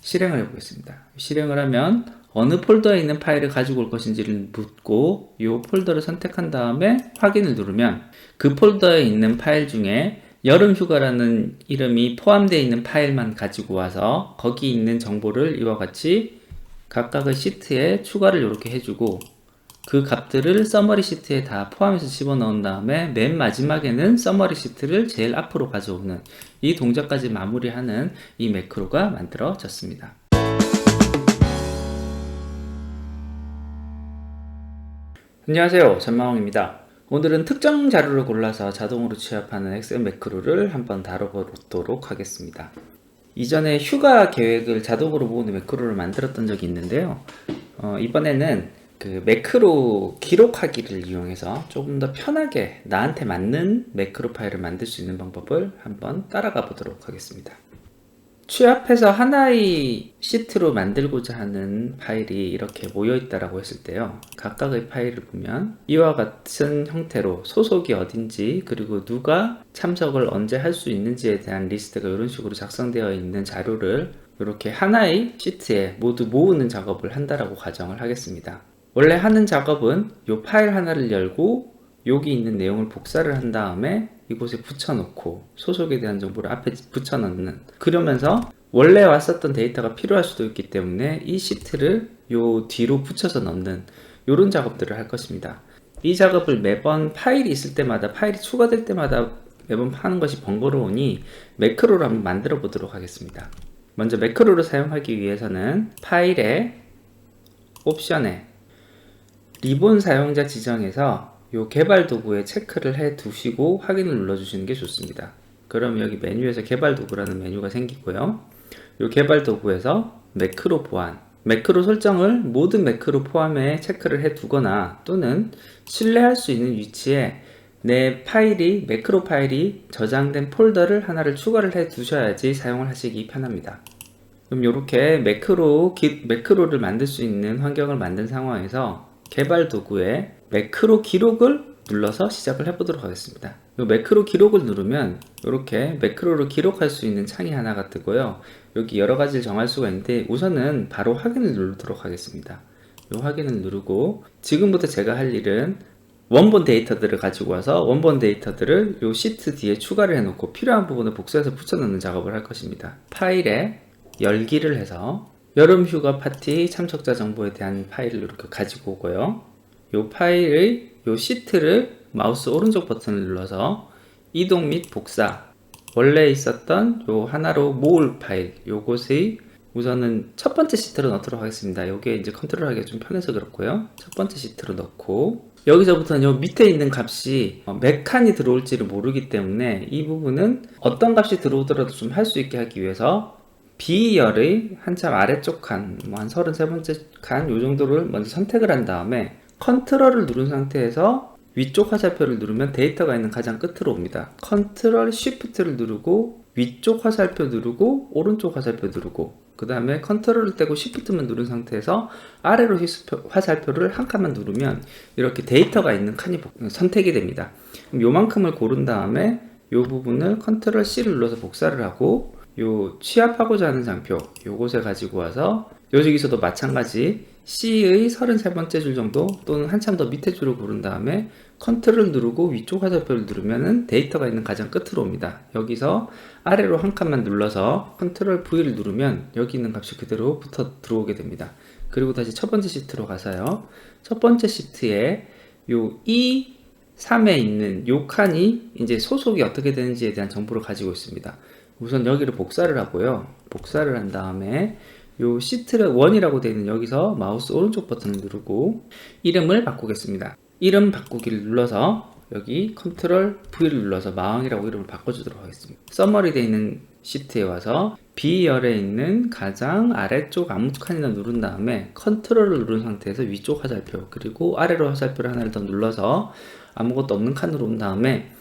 실행을 해보겠습니다. 실행을 하면 어느 폴더에 있는 파일을 가지고 올 것인지를 묻고 이 폴더를 선택한 다음에 확인을 누르면 그 폴더에 있는 파일 중에 여름휴가라는 이름이 포함되어 있는 파일만 가지고 와서 거기 있는 정보를 이와 같이 각각의 시트에 추가를 이렇게 해주고 그 값들을 서머리 시트에 다 포함해서 집어넣은 다음에 맨 마지막에는 서머리 시트를 제일 앞으로 가져오는 이 동작까지 마무리하는 이 매크로가 만들어졌습니다. 안녕하세요, 전망홍입니다. 오늘은 특정 자료를 골라서 자동으로 취합하는 엑셀 매크로를 한번 다뤄보도록 하겠습니다. 이전에 휴가 계획을 자동으로 모으는 매크로를 만들었던 적이 있는데요. 이번에는 그 매크로 기록하기를 이용해서 조금 더 편하게 나한테 맞는 매크로 파일을 만들 수 있는 방법을 한번 따라가 보도록 하겠습니다. 취합해서 하나의 시트로 만들고자 하는 파일이 이렇게 모여 있다라고 했을 때요, 각각의 파일을 보면 이와 같은 형태로 소속이 어딘지 그리고 누가 참석을 언제 할 수 있는지에 대한 리스트가 이런 식으로 작성되어 있는 자료를 이렇게 하나의 시트에 모두 모으는 작업을 한다라고 가정을 하겠습니다. 원래 하는 작업은 이 파일 하나를 열고 여기 있는 내용을 복사를 한 다음에 이곳에 붙여놓고 소속에 대한 정보를 앞에 붙여넣는, 그러면서 원래 왔었던 데이터가 필요할 수도 있기 때문에 이 시트를 요 뒤로 붙여서 넣는 이런 작업들을 할 것입니다. 이 작업을 매번 파일이 있을 때마다, 파일이 추가될 때마다 매번 하는 것이 번거로우니 매크로를 한번 만들어 보도록 하겠습니다. 먼저 매크로를 사용하기 위해서는 파일에 옵션에 리본 사용자 지정에서 요 개발 도구에 체크를 해 두시고 확인을 눌러 주시는 게 좋습니다. 그럼 여기 메뉴에서 개발 도구라는 메뉴가 생기고요. 요 개발 도구에서 매크로 보안, 매크로 설정을 모든 매크로 포함에 체크를 해 두거나 또는 신뢰할 수 있는 위치에 내 파일이, 매크로 파일이 저장된 폴더를 하나를 추가를 해 두셔야지 사용을 하시기 편합니다. 그럼 이렇게 매크로를 만들 수 있는 환경을 만든 상황에서 개발 도구에 매크로 기록을 눌러서 시작을 해보도록 하겠습니다. 이 매크로 기록을 누르면 이렇게 매크로를 기록할 수 있는 창이 하나가 뜨고요. 여기 여러 가지를 정할 수가 있는데 우선은 바로 확인을 누르도록 하겠습니다. 이 확인을 누르고 지금부터 제가 할 일은 원본 데이터들을 가지고 와서 원본 데이터들을 이 시트 뒤에 추가를 해놓고 필요한 부분을 복사해서 붙여넣는 작업을 할 것입니다. 파일에 열기를 해서 여름휴가 파티 참석자 정보에 대한 파일을 이렇게 가지고 오고요. 이 파일의 이 시트를 마우스 오른쪽 버튼을 눌러서 이동 및 복사, 원래 있었던 요 하나로 모을 파일, 요것의 우선은 첫 번째 시트로 넣도록 하겠습니다. 요게 이제 컨트롤하기가 좀 편해서 그렇고요. 첫 번째 시트로 넣고 여기서부터는 요 밑에 있는 값이 몇 칸이 들어올지를 모르기 때문에 이 부분은 어떤 값이 들어오더라도 좀 할 수 있게 하기 위해서 B열의 한참 아래쪽 칸, 한 33번째 칸 요 정도를 먼저 선택을 한 다음에 컨트롤을 누른 상태에서 위쪽 화살표를 누르면 데이터가 있는 가장 끝으로 옵니다. 컨트롤 쉬프트를 누르고 위쪽 화살표 누르고 오른쪽 화살표 누르고 그 다음에 컨트롤을 떼고 쉬프트만 누른 상태에서 아래로 화살표를 한 칸만 누르면 이렇게 데이터가 있는 칸이 선택이 됩니다. 그럼 요만큼을 고른 다음에 요 부분을 컨트롤 C를 눌러서 복사를 하고 요 취합하고자 하는 장표 요곳에 가지고 와서 여기서도 마찬가지 C의 33번째 줄 정도 또는 한참 더 밑에 줄을 고른 다음에 컨트롤 누르고 위쪽 화살표를 누르면은 데이터가 있는 가장 끝으로 옵니다. 여기서 아래로 한 칸만 눌러서 컨트롤 V를 누르면 여기 있는 값이 그대로 붙어 들어오게 됩니다. 그리고 다시 첫 번째 시트로 가서요. 첫 번째 시트에 요 E3에 있는 요 칸이 이제 소속이 어떻게 되는지에 대한 정보를 가지고 있습니다. 우선 여기를 복사를 하고요. 복사를 한 다음에 요 시트를 1이라고 되어 있는 여기서 마우스 오른쪽 버튼을 누르고 이름을 바꾸겠습니다. 이름 바꾸기를 눌러서 여기 컨트롤 V를 눌러서 마왕이라고 이름을 바꿔주도록 하겠습니다. 서머리 되어 있는 시트에 와서 B열에 있는 가장 아래쪽 아무 칸이나 누른 다음에 컨트롤을 누른 상태에서 위쪽 화살표 그리고 아래로 화살표를 하나를 더 눌러서 아무것도 없는 칸으로 온 다음에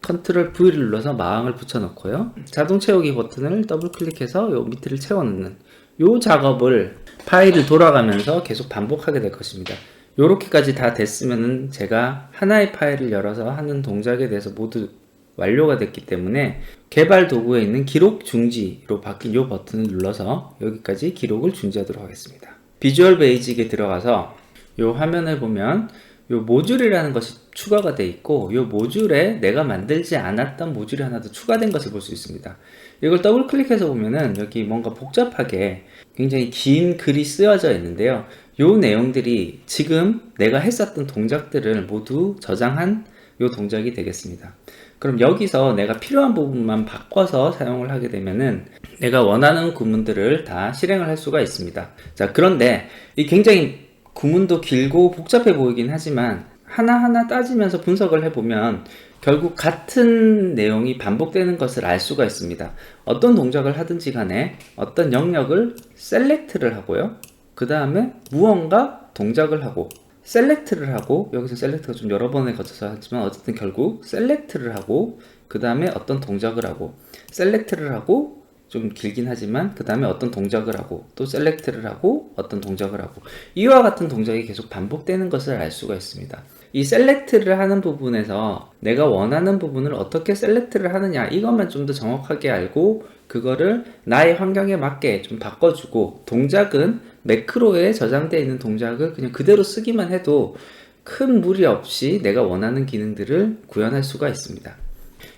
컨트롤 V를 눌러서 마왕을 붙여넣고요. 자동 채우기 버튼을 더블 클릭해서 요 밑을 채워넣는 요 작업을 파일을 돌아가면서 계속 반복하게 될 것입니다. 요렇게까지 다 됐으면은 제가 하나의 파일을 열어서 하는 동작에 대해서 모두 완료가 됐기 때문에 개발 도구에 있는 기록 중지로 바뀐 이 버튼을 눌러서 여기까지 기록을 중지하도록 하겠습니다. 비주얼 베이직에 들어가서 이 화면을 보면 이 모듈이라는 것이 추가가 되어 있고 이 모듈에 내가 만들지 않았던 모듈이 하나 더 추가된 것을 볼 수 있습니다. 이걸 더블 클릭해서 보면은 여기 뭔가 복잡하게 굉장히 긴 글이 쓰여져 있는데요. 이 내용들이 지금 내가 했었던 동작들을 모두 저장한 이 동작이 되겠습니다. 그럼 여기서 내가 필요한 부분만 바꿔서 사용을 하게 되면은 내가 원하는 구문들을 다 실행을 할 수가 있습니다. 자, 그런데 이 굉장히 구문도 길고 복잡해 보이긴 하지만 하나하나 따지면서 분석을 해보면 결국 같은 내용이 반복되는 것을 알 수가 있습니다. 어떤 동작을 하든지 간에 어떤 영역을 셀렉트를 하고요. 그 다음에 무언가 동작을 하고 셀렉트를 하고, 여기서 셀렉트가 좀 여러 번에 거쳐서 하지만 어쨌든 결국 셀렉트를 하고 그 다음에 어떤 동작을 하고 셀렉트를 하고 좀 길긴 하지만 그 다음에 어떤 동작을 하고 또 셀렉트를 하고 어떤 동작을 하고 이와 같은 동작이 계속 반복되는 것을 알 수가 있습니다. 이 셀렉트를 하는 부분에서 내가 원하는 부분을 어떻게 셀렉트를 하느냐 이것만 좀 더 정확하게 알고 그거를 나의 환경에 맞게 좀 바꿔주고 동작은 매크로에 저장되어 있는 동작을 그냥 그대로 쓰기만 해도 큰 무리 없이 내가 원하는 기능들을 구현할 수가 있습니다.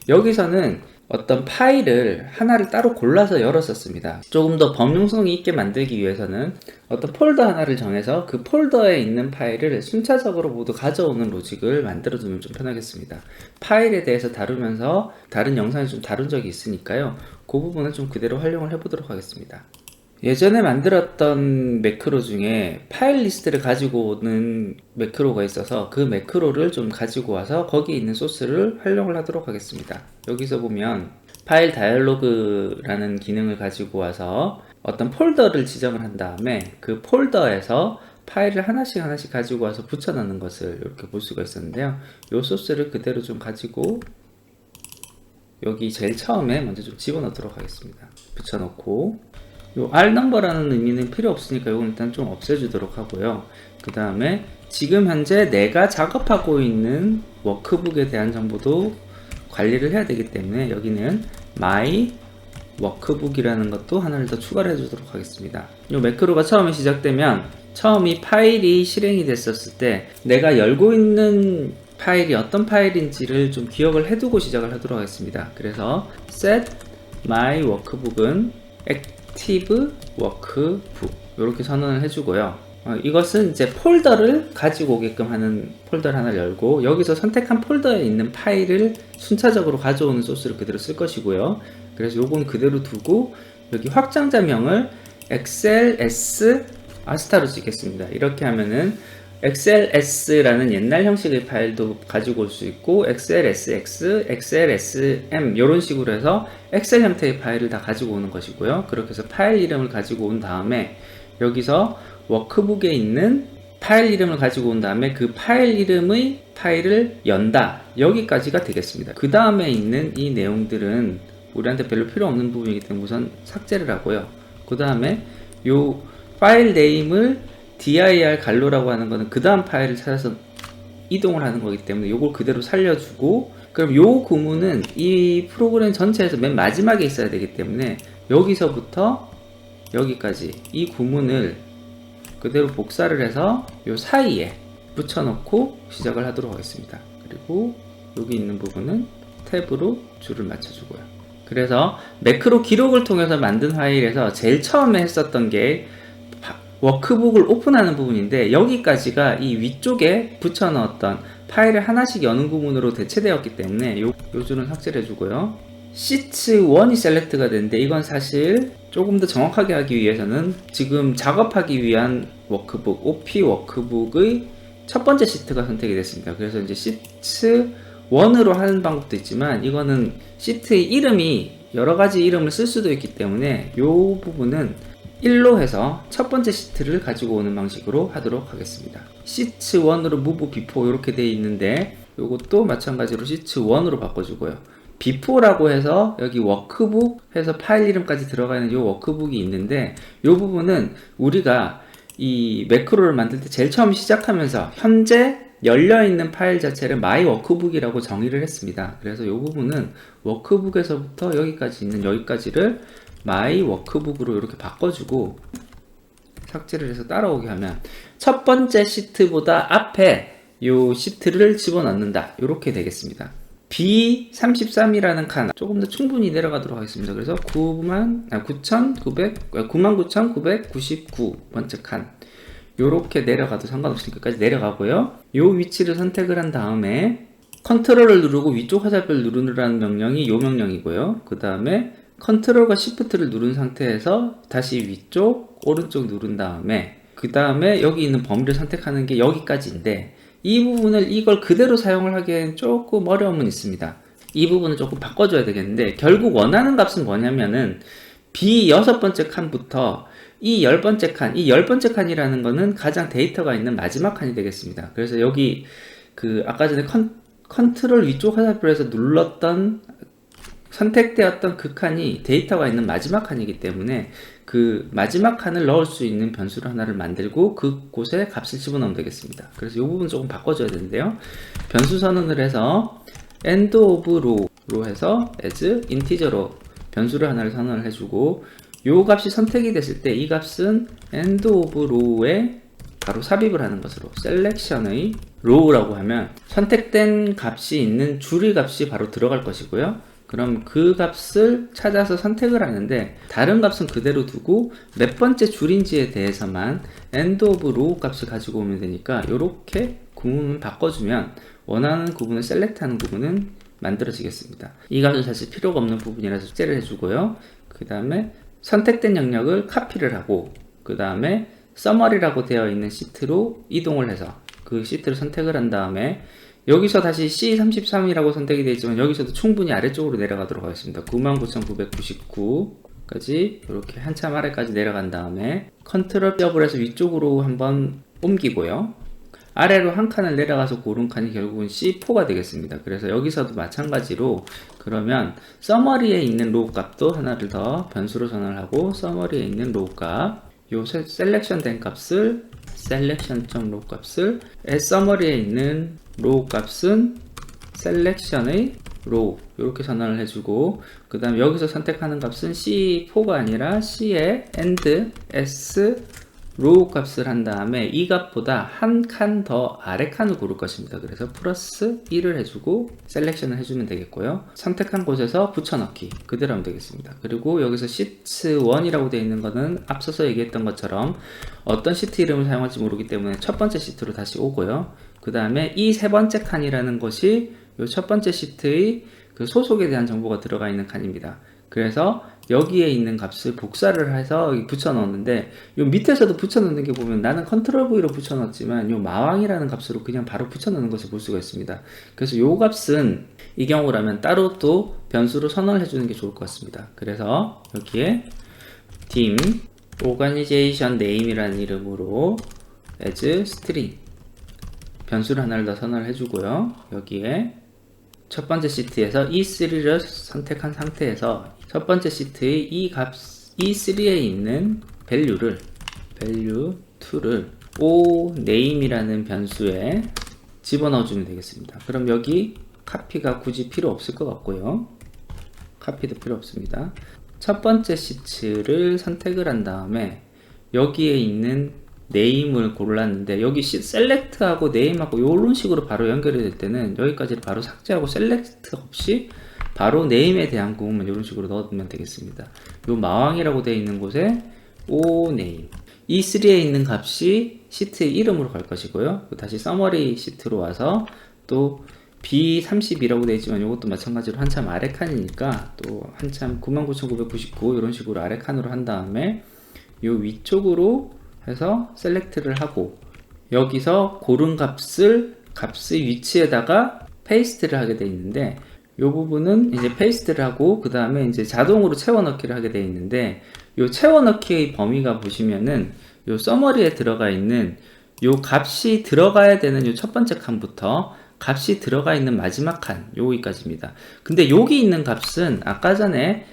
여기서는 어떤 파일을 하나를 따로 골라서 열었었습니다. 조금 더 범용성이 있게 만들기 위해서는 어떤 폴더 하나를 정해서 그 폴더에 있는 파일을 순차적으로 모두 가져오는 로직을 만들어 두면 좀 편하겠습니다. 파일에 대해서 다루면서 다른 영상에 좀 다룬 적이 있으니까요. 그 부분은 좀 그대로 활용을 해보도록 하겠습니다. 예전에 만들었던 매크로 중에 파일 리스트를 가지고 오는 매크로가 있어서 그 매크로를 좀 가지고 와서 거기에 있는 소스를 활용을 하도록 하겠습니다. 여기서 보면 파일 다이얼로그라는 기능을 가지고 와서 어떤 폴더를 지정을 한 다음에 그 폴더에서 파일을 하나씩 가지고 와서 붙여넣는 것을 이렇게 볼 수가 있었는데요. 이 소스를 그대로 좀 가지고 여기 제일 처음에 먼저 좀 집어넣도록 하겠습니다. 붙여넣고 요 R넘버라는 의미는 필요 없으니까 이건 일단 좀 없애주도록 하고요. 그 다음에 지금 현재 내가 작업하고 있는 워크북에 대한 정보도 관리를 해야 되기 때문에 여기는 my 워크북이라는 것도 하나를 더 추가를 해주도록 하겠습니다. 이 매크로가 처음에 시작되면 처음이 파일이 실행이 됐었을 때 내가 열고 있는 파일이 어떤 파일인지를 좀 기억을 해두고 시작을 하도록 하겠습니다. 그래서 set my workbook은 액티브 워크북 이렇게 선언을 해주고요. 이것은 이제 폴더를 가지고 오게끔 하는 폴더를 하나 열고 여기서 선택한 폴더에 있는 파일을 순차적으로 가져오는 소스를 그대로 쓸 것이고요. 그래서 요건 그대로 두고 여기 확장자명을 XLS 아스타로 찍겠습니다. 이렇게 하면은 XLS라는 옛날 형식의 파일도 가지고 올 수 있고 XLSX, XLSM 이런 식으로 해서 엑셀 형태의 파일을 다 가지고 오는 것이고요. 그렇게 해서 파일 이름을 가지고 온 다음에 여기서 워크북에 있는 파일 이름을 가지고 온 다음에 그 파일 이름의 파일을 연다 여기까지가 되겠습니다. 그 다음에 있는 이 내용들은 우리한테 별로 필요 없는 부분이기 때문에 우선 삭제를 하고요. 그 다음에 요 파일 네임을 dir 갈로라고 하는 거는 그 다음 파일을 찾아서 이동을 하는 거기 때문에 요걸 그대로 살려주고 그럼 요 구문은 이 프로그램 전체에서 맨 마지막에 있어야 되기 때문에 여기서부터 여기까지 이 구문을 그대로 복사를 해서 요 사이에 붙여넣고 시작을 하도록 하겠습니다. 그리고 여기 있는 부분은 탭으로 줄을 맞춰주고요. 그래서 매크로 기록을 통해서 만든 파일에서 제일 처음에 했었던 게 워크북을 오픈하는 부분인데 여기까지가 이 위쪽에 붙여 넣었던 파일을 하나씩 여는 구문으로 대체되었기 때문에 요 줄은 삭제를 해주고요. 시트 1이 셀렉트가 되는데 이건 사실 조금 더 정확하게 하기 위해서는 지금 작업하기 위한 워크북 OP 워크북의 첫 번째 시트가 선택이 됐습니다. 그래서 이제 시트 1으로 하는 방법도 있지만 이거는 시트의 이름이 여러 가지 이름을 쓸 수도 있기 때문에 이 부분은 1로 해서 첫 번째 시트를 가지고 오는 방식으로 하도록 하겠습니다. 시트 1으로 move before 이렇게 되어 있는데 이것도 마찬가지로 시트 1으로 바꿔주고요. before라고 해서 여기 워크북 해서 파일 이름까지 들어가 있는 이 워크북이 있는데 이 부분은 우리가 이 매크로를 만들 때 제일 처음 시작하면서 현재 열려있는 파일 자체를 my workbook이라고 정의를 했습니다. 그래서 이 부분은 워크북에서부터 여기까지 있는 여기까지를 my workbook으로 이렇게 바꿔주고 삭제를 해서 따라오게 하면 첫 번째 시트보다 앞에 이 시트를 집어넣는다. 이렇게 되겠습니다. B33이라는 칸 조금 더 충분히 내려가도록 하겠습니다. 그래서 99,999번째 칸 요렇게 내려가도 상관없으니까 끝까지 내려가고요. 요 위치를 선택을 한 다음에 컨트롤을 누르고 위쪽 화살표를 누르라는 명령이 요 명령이고요. 그 다음에 컨트롤과 시프트를 누른 상태에서 다시 위쪽 오른쪽 누른 다음에 그 다음에 여기 있는 범위를 선택하는 게 여기까지인데 이 부분을 이걸 그대로 사용을 하기엔 조금 어려움은 있습니다. 이 부분을 조금 바꿔줘야 되겠는데 결국 원하는 값은 뭐냐면은 B 6번째 칸부터 이 10번째 칸, 이 10번째 칸이라는 거는 가장 데이터가 있는 마지막 칸이 되겠습니다. 그래서 여기 그 아까 전에 컨트롤 위쪽 화살표에서 눌렀던 선택되었던 그 칸이 데이터가 있는 마지막 칸이기 때문에 그 마지막 칸을 넣을 수 있는 변수를 하나를 만들고 그곳에 값을 집어넣으면 되겠습니다. 그래서 이 부분 조금 바꿔줘야 되는데요. 변수 선언을 해서 end of row로 해서 as integer로 변수를 하나를 선언을 해주고 이 값이 선택이 됐을 때 이 값은 end of row에 바로 삽입을 하는 것으로 selection의 row라고 하면 선택된 값이 있는 줄의 값이 바로 들어갈 것이고요. 그럼 그 값을 찾아서 선택을 하는데 다른 값은 그대로 두고 몇 번째 줄인지에 대해서만 end of row 값을 가지고 오면 되니까 이렇게 구문을 바꿔주면 원하는 구분을 셀렉트하는 부분은 만들어지겠습니다. 이 값은 사실 필요가 없는 부분이라서 숙제를 해주고요. 그 다음에 선택된 영역을 카피를 하고 그 다음에 summary라고 되어 있는 시트로 이동을 해서 그 시트를 선택을 한 다음에 여기서 다시 C33이라고 선택이 되어 있지만 여기서도 충분히 아래쪽으로 내려가도록 하겠습니다. 99,999까지 이렇게 한참 아래까지 내려간 다음에 컨트롤 W를 해서 위쪽으로 한번 옮기고요. 아래로 한 칸을 내려가서 고른 칸이 결국은 C4가 되겠습니다. 그래서 여기서도 마찬가지로 그러면 summary에 있는 로우 값도 하나를 더 변수로 선언을 하고 summary에 있는 로우 값 요 셀렉션 된 값을 selection.row 값을 summary에 있는 로우 값은 selection의 row 이렇게 선언을 해주고 그 다음 여기서 선택하는 값은 C4가 아니라 C의 and S row 값을 한 다음에 이 값보다 한 칸 더 아래 칸을 고를 것입니다. 그래서 플러스 1을 해주고 셀렉션을 해주면 되겠고요. 선택한 곳에서 붙여넣기 그대로 하면 되겠습니다. 그리고 여기서 시트 1이라고 되어 있는 거는 앞서서 얘기했던 것처럼 어떤 시트 이름을 사용할지 모르기 때문에 첫 번째 시트로 다시 오고요. 그 다음에 이 세 번째 칸이라는 것이 이 첫 번째 시트의 그 소속에 대한 정보가 들어가 있는 칸입니다. 그래서 여기에 있는 값을 복사를 해서 붙여 넣었는데 요 밑에서도 붙여 넣는 게 보면 나는 컨트롤 V로 붙여 넣었지만 요 마왕이라는 값으로 그냥 바로 붙여 넣는 것을 볼 수가 있습니다. 그래서 요 값은 이 경우라면 따로 또 변수로 선언을 해주는 게 좋을 것 같습니다. 그래서 여기에 team organization name이라는 이름으로 as string 변수를 하나를 더 선언을 해주고요. 여기에 첫 번째 시트에서 E3를 선택한 상태에서 첫 번째 시트의 이 값, E3에 있는 value 2를 oName이라는 변수에 집어넣어주면 되겠습니다. 그럼 여기 카피가 굳이 필요 없을 것 같고요. 카피도 필요 없습니다. 첫 번째 시트를 선택을 한 다음에 여기에 있는 name을 골랐는데 여기 select하고 name하고 이런 식으로 바로 연결이 될 때는 여기까지 바로 삭제하고 select 없이 바로 name에 대한 구문만 이런 식으로 넣어두면 되겠습니다. 요 마왕이라고 되어 있는 곳에 oname E3에 있는 값이 시트의 이름으로 갈 것이고요. 다시 summary 시트로 와서 또 B32라고 되어 있지만 이것도 마찬가지로 한참 아래 칸이니까 또 한참 99,999 이런 식으로 아래 칸으로 한 다음에 요 위쪽으로 해서 셀렉트를 하고 여기서 고른 값의 위치에다가 페이스트를 하게 되어 있는데 이 부분은 이제 페이스트를 하고 그 다음에 이제 자동으로 채워 넣기를 하게 되어 있는데 이 채워 넣기의 범위가 보시면은 이 서머리에 들어가 있는 이 값이 들어가야 되는 이 첫 번째 칸부터 값이 들어가 있는 마지막 칸 여기까지입니다. 근데 여기 있는 값은 아까 전에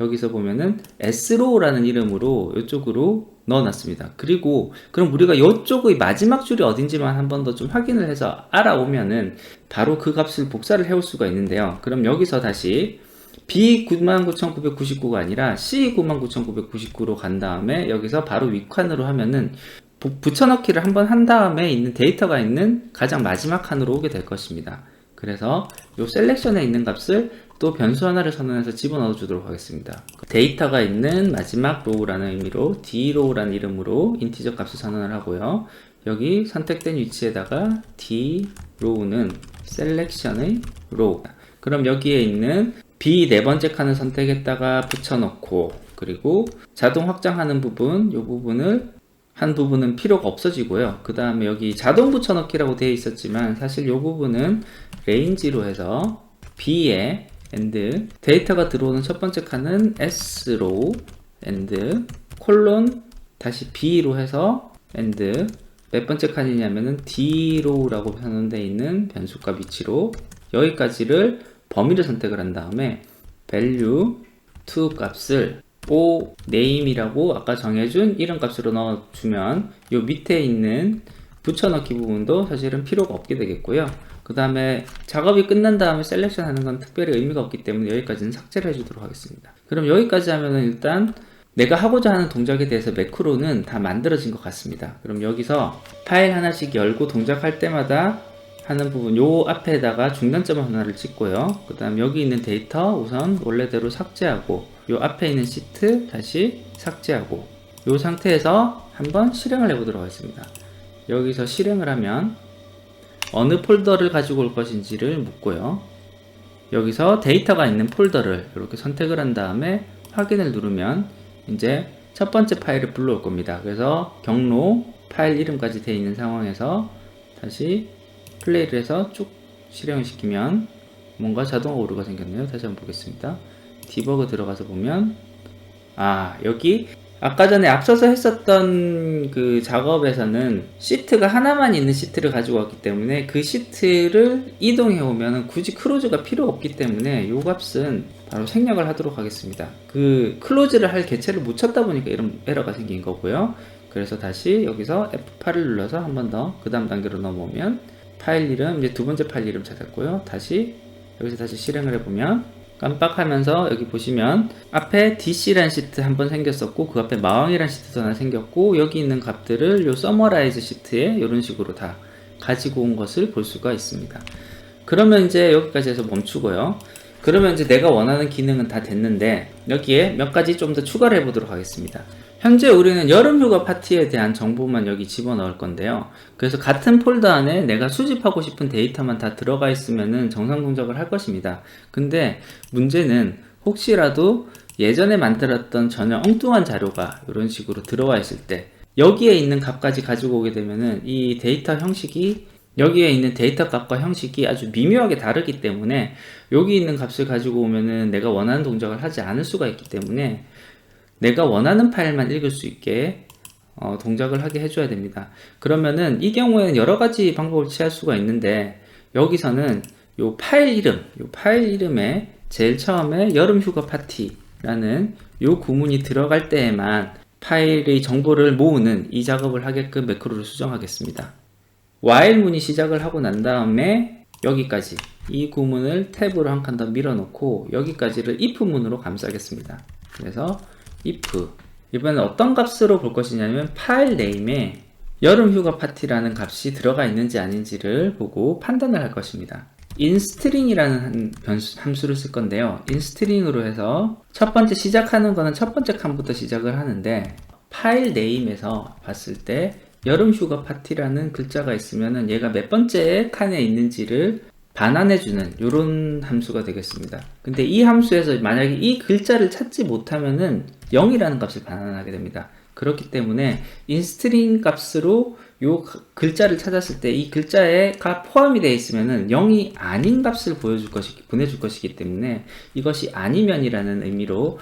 여기서 보면은 srow라는 이름으로 이쪽으로 넣어놨습니다. 그리고 그럼 우리가 이쪽의 마지막 줄이 어딘지만 한 번 더 좀 확인을 해서 알아오면은 바로 그 값을 복사를 해올 수가 있는데요. 그럼 여기서 다시 B 99,999가 아니라 C 99,999로 간 다음에 여기서 바로 윗칸으로 하면은 붙여넣기를 한번 한 다음에 있는 데이터가 있는 가장 마지막 칸으로 오게 될 것입니다. 그래서 이 셀렉션에 있는 값을 또 변수 하나를 선언해서 집어넣어 주도록 하겠습니다. 데이터가 있는 마지막 row라는 의미로 drow라는 이름으로 인티저 값을 선언을 하고요. 여기 선택된 위치에다가 drow는 셀렉션의 row. 그럼 여기에 있는 B 네 번째 칸을 선택했다가 붙여넣고, 그리고 자동 확장하는 부분, 이 부분을 한 부분은 필요가 없어지고요. 그 다음에 여기 자동 붙여넣기라고 되어 있었지만 사실 이 부분은 range로 해서 B에 and 데이터가 들어오는 첫 번째 칸은 srow and 콜론 다시 B로 해서 and 몇 번째 칸이냐면은 drow라고 선언되어 있는 변수값 위치로 여기까지를 범위를 선택을 한 다음에 value to 값을 o name이라고 아까 정해준 이름 값으로 넣어주면 이 밑에 있는 붙여넣기 부분도 사실은 필요가 없게 되겠고요. 그 다음에 작업이 끝난 다음에 셀렉션 하는 건 특별히 의미가 없기 때문에 여기까지는 삭제를 해주도록 하겠습니다. 그럼 여기까지 하면은 일단 내가 하고자 하는 동작에 대해서 매크로는 다 만들어진 것 같습니다. 그럼 여기서 파일 하나씩 열고 동작할 때마다 하는 부분 요 앞에다가 중단점 하나를 찍고요. 그 다음 여기 있는 데이터 우선 원래대로 삭제하고 요 앞에 있는 시트 다시 삭제하고 요 상태에서 한번 실행을 해보도록 하겠습니다. 여기서 실행을 하면 어느 폴더를 가지고 올 것인지를 묻고요. 여기서 데이터가 있는 폴더를 이렇게 선택을 한 다음에 확인을 누르면 이제 첫 번째 파일을 불러올 겁니다. 그래서 경로 파일 이름까지 되어 있는 상황에서 다시 플레이를 해서 쭉 실행을 시키면 뭔가 자동화 오류가 생겼네요. 다시 한번 보겠습니다. 디버그 들어가서 보면 여기 아까 전에 앞서서 했었던 그 작업에서는 시트가 하나만 있는 시트를 가지고 왔기 때문에 그 시트를 이동해 오면 굳이 클로즈가 필요 없기 때문에 이 값은 바로 생략을 하도록 하겠습니다. 그 클로즈를 할 개체를 못 찾다 보니까 이런 에러가 생긴 거고요. 그래서 다시 여기서 F8을 눌러서 한 번 더 그 다음 단계로 넘어오면 파일 이름, 이제 두 번째 파일 이름 찾았고요. 다시 여기서 다시 실행을 해보면 깜빡하면서 여기 보시면 앞에 DC라는 시트 한 번 생겼었고 그 앞에 마왕이라는 시트도 하나 생겼고 여기 있는 값들을 요 서머라이즈 시트에 이런 식으로 다 가지고 온 것을 볼 수가 있습니다. 그러면 이제 여기까지 해서 멈추고요. 그러면 이제 내가 원하는 기능은 다 됐는데 여기에 몇 가지 좀 더 추가를 해보도록 하겠습니다. 현재 우리는 여름휴가 파티에 대한 정보만 여기 집어넣을 건데요. 그래서 같은 폴더 안에 내가 수집하고 싶은 데이터만 다 들어가 있으면은 정상 동작을 할 것입니다. 근데 문제는 혹시라도 예전에 만들었던 전혀 엉뚱한 자료가 이런 식으로 들어와 있을 때 여기에 있는 값까지 가지고 오게 되면은 이 데이터 형식이 여기에 있는 데이터 값과 형식이 아주 미묘하게 다르기 때문에 여기 있는 값을 가지고 오면은 내가 원하는 동작을 하지 않을 수가 있기 때문에 내가 원하는 파일만 읽을 수 있게 동작을 하게 해줘야 됩니다. 그러면은 이 경우에는 여러 가지 방법을 취할 수가 있는데 여기서는 요 파일 이름에 제일 처음에 여름휴가 파티라는 요 구문이 들어갈 때에만 파일의 정보를 모으는 이 작업을 하게끔 매크로를 수정하겠습니다. while 문이 시작을 하고 난 다음에 여기까지 이 구문을 탭으로 한 칸 더 밀어놓고 여기까지를 if 문으로 감싸겠습니다. 그래서 if 이번엔 어떤 값으로 볼 것이냐면 파일 네임에 여름휴가 파티라는 값이 들어가 있는지 아닌지를 보고 판단을 할 것입니다. inString이라는 함수를 쓸 건데요. inString으로 해서 첫 번째 시작하는 거는 첫 번째 칸부터 시작을 하는데 파일 네임에서 봤을 때 여름휴가 파티라는 글자가 있으면은 얘가 몇 번째 칸에 있는지를 반환해주는 이런 함수가 되겠습니다. 근데 이 함수에서 만약에 이 글자를 찾지 못하면은 0이라는 값을 반환하게 됩니다. 그렇기 때문에 inString 값으로 요 글자를 찾았을 때 이 글자가 포함이 되어 있으면은 0이 아닌 값을 보내줄 것이기 때문에 이것이 아니면이라는 의미로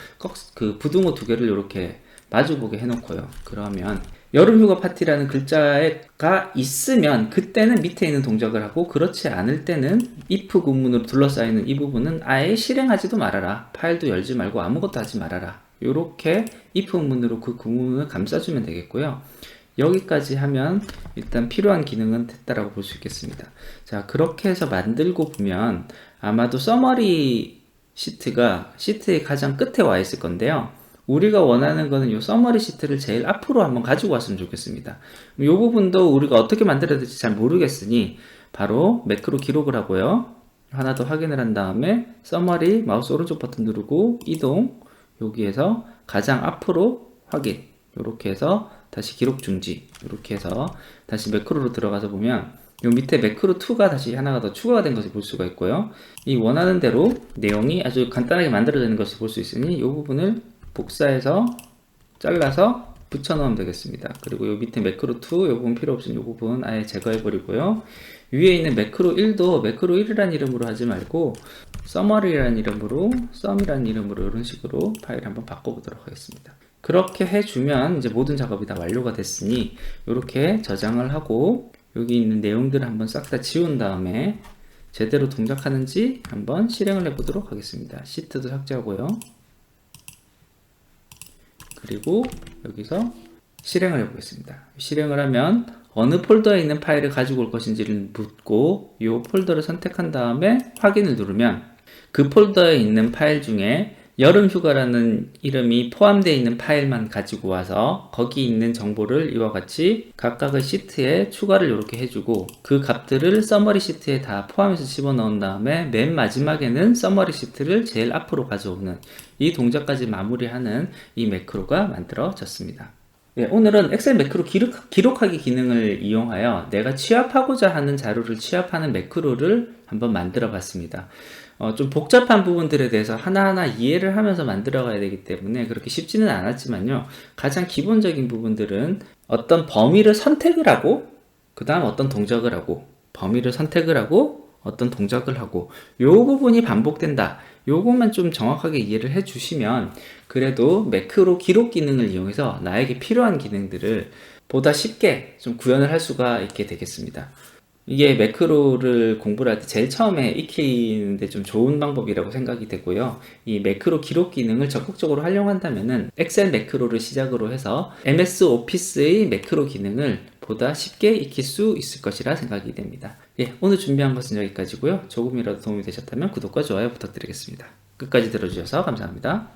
그 부등호 두 개를 이렇게 마주보게 해놓고요. 그러면 여름휴가 파티라는 글자가 있으면 그때는 밑에 있는 동작을 하고, 그렇지 않을 때는 if 구문으로 둘러싸이는 이 부분은 아예 실행하지도 말아라. 파일도 열지 말고 아무것도 하지 말아라. 이렇게 if 문으로 그 구문을 감싸주면 되겠고요. 여기까지 하면 일단 필요한 기능은 됐다라고 볼 수 있겠습니다. 자, 그렇게 해서 만들고 보면 아마도 서머리 시트가 시트의 가장 끝에 와 있을 건데요. 우리가 원하는 거는 이 서머리 시트를 제일 앞으로 한번 가지고 왔으면 좋겠습니다. 이 부분도 우리가 어떻게 만들어야 될지 잘 모르겠으니 바로 매크로 기록을 하고요. 하나 더 확인을 한 다음에 서머리 마우스 오른쪽 버튼 누르고 이동, 여기에서 가장 앞으로 확인, 이렇게 해서 다시 기록 중지, 이렇게 해서 다시 매크로로 들어가서 보면 요 밑에 매크로2가 다시 하나가 더 추가가 된 것을 볼 수가 있고요. 이 원하는 대로 내용이 아주 간단하게 만들어지는 것을 볼 수 있으니 이 부분을 복사해서 잘라서 붙여 넣으면 되겠습니다. 그리고 요 밑에 매크로2 요 부분 필요 없으니 요 부분 아예 제거해 버리고요. 위에 있는 매크로1도 매크로1이라는 이름으로 하지 말고 summary라는 이름으로, sum이라는 이름으로 이런 식으로 파일 한번 바꿔보도록 하겠습니다. 그렇게 해주면 이제 모든 작업이 다 완료가 됐으니 이렇게 저장을 하고 여기 있는 내용들을 한번 싹 다 지운 다음에 제대로 동작하는지 한번 실행을 해보도록 하겠습니다. 시트도 삭제하고요. 그리고 여기서 실행을 해보겠습니다. 실행을 하면 어느 폴더에 있는 파일을 가지고 올 것인지를 묻고 이 폴더를 선택한 다음에 확인을 누르면 그 폴더에 있는 파일 중에 여름휴가라는 이름이 포함되어 있는 파일만 가지고 와서 거기 있는 정보를 이와 같이 각각의 시트에 추가를 이렇게 해주고 그 값들을 서머리 시트에 다 포함해서 집어넣은 다음에 맨 마지막에는 서머리 시트를 제일 앞으로 가져오는 이 동작까지 마무리하는 이 매크로가 만들어졌습니다. 네, 오늘은 엑셀 매크로 기록하기 기능을 이용하여 내가 취합하고자 하는 자료를 취합하는 매크로를 한번 만들어 봤습니다. 좀 복잡한 부분들에 대해서 하나하나 이해를 하면서 만들어 가야 되기 때문에 그렇게 쉽지는 않았지만요. 가장 기본적인 부분들은 어떤 범위를 선택을 하고 그 다음 어떤 동작을 하고, 범위를 선택을 하고 어떤 동작을 하고, 요 부분이 반복된다. 요것만 좀 정확하게 이해를 해 주시면 그래도 매크로 기록 기능을 이용해서 나에게 필요한 기능들을 보다 쉽게 좀 구현을 할 수가 있게 되겠습니다. 이게 매크로를 공부를 할 때 제일 처음에 익히는데 좀 좋은 방법이라고 생각이 되고요. 이 매크로 기록 기능을 적극적으로 활용한다면은 엑셀 매크로를 시작으로 해서 MS 오피스의 매크로 기능을 보다 쉽게 익힐 수 있을 것이라 생각이 됩니다. 예, 오늘 준비한 것은 여기까지고요. 조금이라도 도움이 되셨다면 구독과 좋아요 부탁드리겠습니다. 끝까지 들어주셔서 감사합니다.